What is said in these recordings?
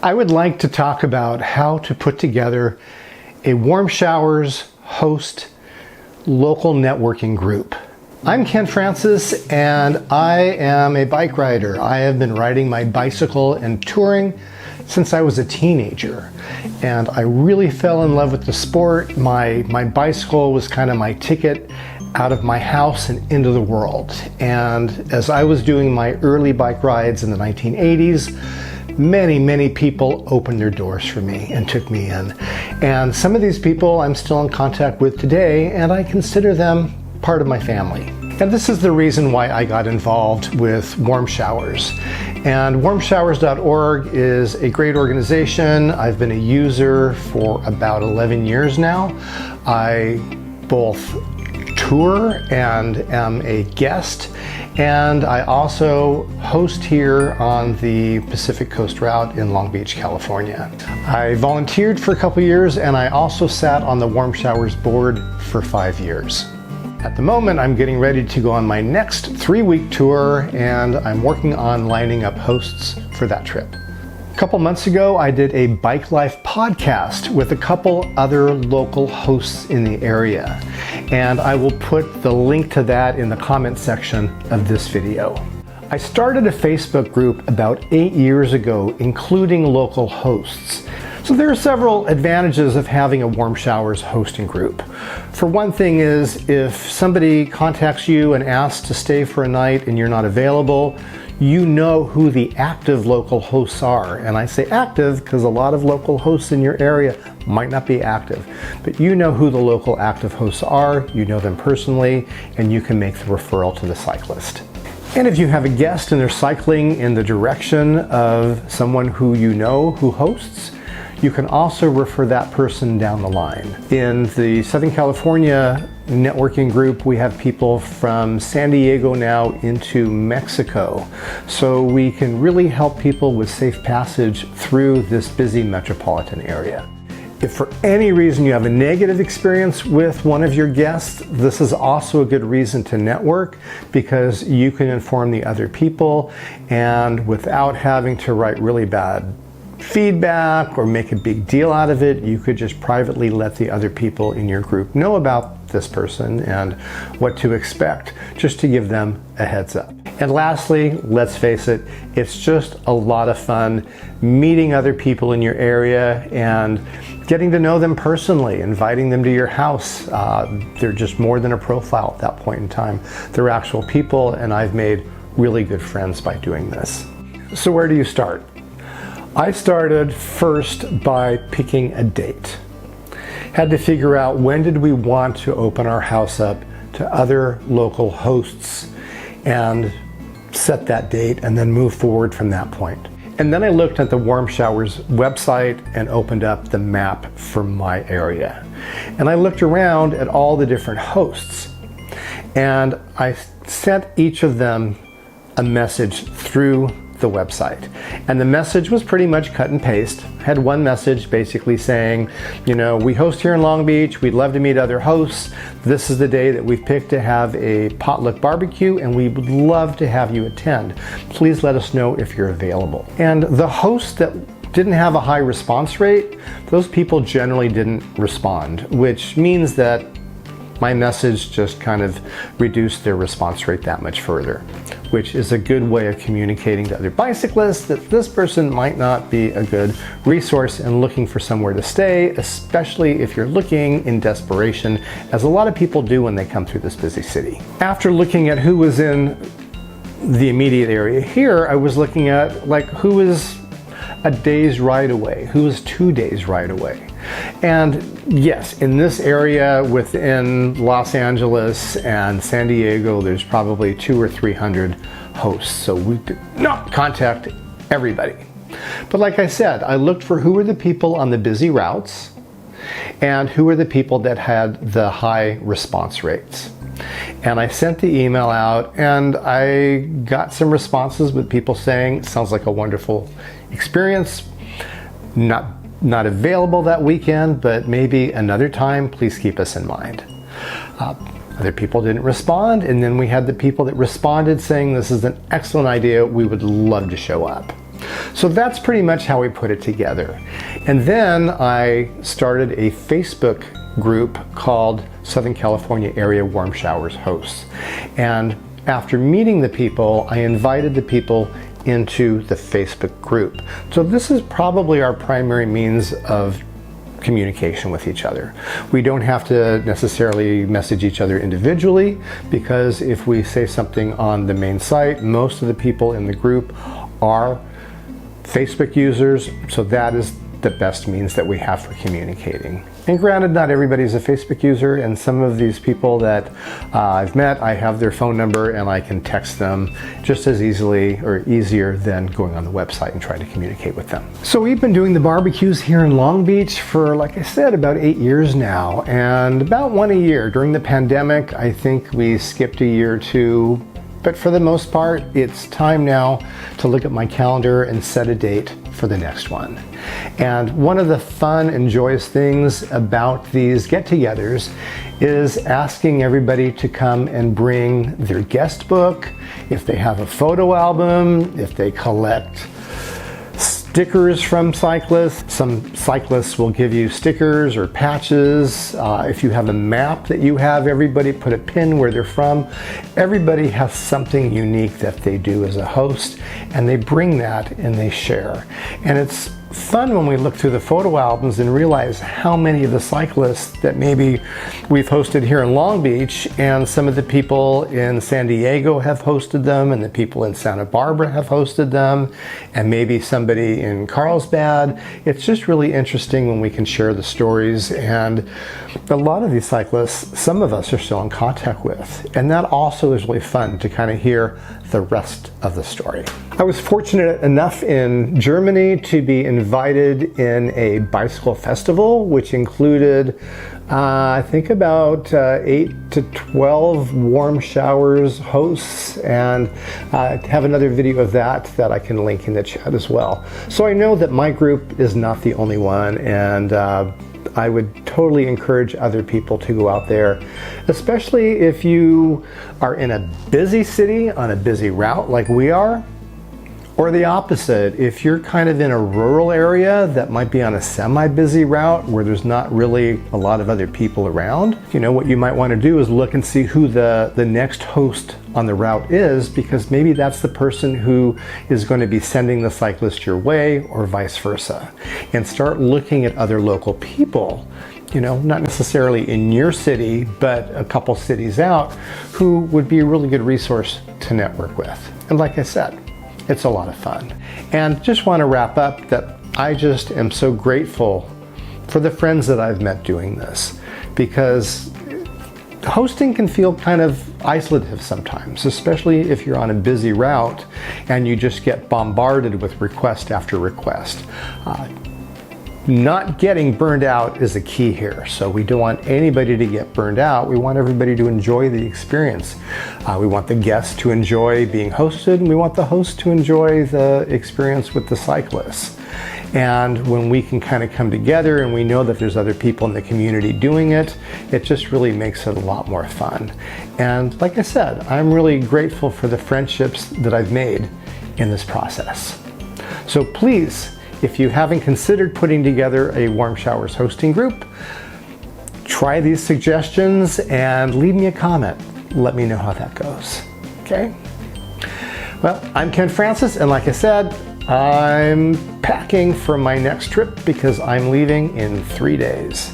I would like to talk about how to put together a Warmshowers host local networking group. I'm Ken Francis and I am a bike rider. I have been riding my bicycle and touring since I was a teenager, and I really fell in love with the sport. My bicycle was kind of my ticket out of my house and into the world. And as I was doing my early bike rides in the 1980s, many people opened their doors for me and took me in. And some of these people I'm still in contact with today, and I consider them part of my family. And this is the reason why I got involved with Warmshowers. And warmshowers.org is a great organization. I've been a user for about 11 years now. I both tour and am a guest, and I also host here on the Pacific Coast Route in Long Beach, California. I volunteered for a couple years, and I also sat on the Warmshowers board for 5 years. At the moment, I'm getting ready to go on my next 3-week tour, and I'm working on lining up hosts for that trip. A couple months ago, I did a Bike Life podcast with a couple other local hosts in the area, and I will put the link to that in the comment section of this video. I started a Facebook group about 8 years ago, including local hosts. So there are several advantages of having a Warmshowers hosting group. For one thing is, if somebody contacts you and asks to stay for a night and you're not available, you know who the active local hosts are. And I say active because a lot of local hosts in your area might not be active, but you know who the local active hosts are, you know them personally, and you can make the referral to the cyclist. And if you have a guest and they're cycling in the direction of someone who you know who hosts, you can also refer that person down the line. In the Southern California networking group, we have people from San Diego now into Mexico. So we can really help people with safe passage through this busy metropolitan area. If for any reason you have a negative experience with one of your guests, this is also a good reason to network, because you can inform the other people, and without having to write really bad feedback or make a big deal out of it, you could just privately let the other people in your group know about this person and what to expect, just to give them a heads up. And lastly, let's face it, it's just a lot of fun meeting other people in your area and getting to know them personally, inviting them to your house. They're just more than a profile at that point in time. They're actual people, and I've made really good friends by doing this. So where do you start? I started first by picking a date. Had to figure out, when did we want to open our house up to other local hosts, and set that date and then move forward from that point. And then I looked at the Warmshowers website and opened up the map for my area. And I looked around at all the different hosts, and I sent each of them a message through the website. And the message was pretty much cut and paste. I had one message basically saying, you know, we host here in Long Beach, we'd love to meet other hosts. This is the day that we've picked to have a potluck barbecue, and we would love to have you attend. Please let us know if you're available. And the hosts that didn't have a high response rate, those people generally didn't respond, which means that my message just kind of reduced their response rate that much further, which is a good way of communicating to other bicyclists that this person might not be a good resource and looking for somewhere to stay, especially if you're looking in desperation, as a lot of people do when they come through this busy city. After looking at who was in the immediate area here, I was looking at like who is a day's ride away, who is 2 days ride away. And yes, in this area within Los Angeles and San Diego, there's probably 200 or 300 hosts. So we did not contact everybody. But like I said, I looked for who were the people on the busy routes and who were the people that had the high response rates. And I sent the email out, and I got some responses with people saying, sounds like a wonderful experience. Not available that weekend, but maybe another time, please keep us in mind. Other people didn't respond, and then we had the people that responded saying this is an excellent idea, we would love to show up. So that's pretty much how we put it together. And then I started a Facebook group called Southern California Area Warmshowers Hosts. And after meeting the people, I invited the people into the Facebook group. So this is probably our primary means of communication with each other. We don't have to necessarily message each other individually, because if we say something on the main site, most of the people in the group are Facebook users, so that is the best means that we have for communicating. And granted, not everybody's a Facebook user, and some of these people that I've met, I have their phone number and I can text them just as easily or easier than going on the website and trying to communicate with them. So we've been doing the barbecues here in Long Beach for, like I said, about 8 years now, and about one a year. During the pandemic, I think we skipped a year or two, but for the most part, it's time now to look at my calendar and set a date for the next one. And one of the fun and joyous things about these get-togethers is asking everybody to come and bring their guest book, if they have a photo album, if they collect stickers from cyclists. Some cyclists will give you stickers or patches. If you have a map that you have everybody put a pin where they're from. Everybody has something unique that they do as a host, and they bring that and they share. And it's fun when we look through the photo albums and realize how many of the cyclists that maybe we've hosted here in Long Beach, and some of the people in San Diego have hosted them, and the people in Santa Barbara have hosted them, and maybe somebody in Carlsbad. It's just really interesting when we can share the stories, and a lot of these cyclists, some of us are still in contact with, and that also is really fun to kind of hear the rest of the story. I was fortunate enough in Germany to be invited in a bicycle festival, which included I think about 8 to 12 Warmshowers hosts, and I have another video of that I can link in the chat as well. So I know that my group is not the only one, and I would totally encourage other people to go out there, especially if you are in a busy city on a busy route like we are, or the opposite. If you're kind of in a rural area that might be on a semi-busy route where there's not really a lot of other people around, you know, what you might want to do is look and see who the next host on the route is, because maybe that's the person who is going to be sending the cyclist your way, or vice versa. And start looking at other local people, you know, not necessarily in your city, but a couple cities out, who would be a really good resource to network with. And like I said, it's a lot of fun. And just want to wrap up that I just am so grateful for the friends that I've met doing this, because hosting can feel kind of isolative sometimes, especially if you're on a busy route and you just get bombarded with request after request. Not getting burned out is a key here. So we don't want anybody to get burned out. We want everybody to enjoy the experience. We want the guests to enjoy being hosted, and we want the host to enjoy the experience with the cyclists. And when we can kind of come together and we know that there's other people in the community doing it, it just really makes it a lot more fun. And like I said, I'm really grateful for the friendships that I've made in this process. So please, if you haven't considered putting together a Warmshowers hosting group, try these suggestions and leave me a comment. Let me know how that goes, okay? Well, I'm Ken Francis, and like I said, I'm packing for my next trip because I'm leaving in 3 days.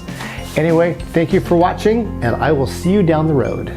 Anyway, thank you for watching, and I will see you down the road.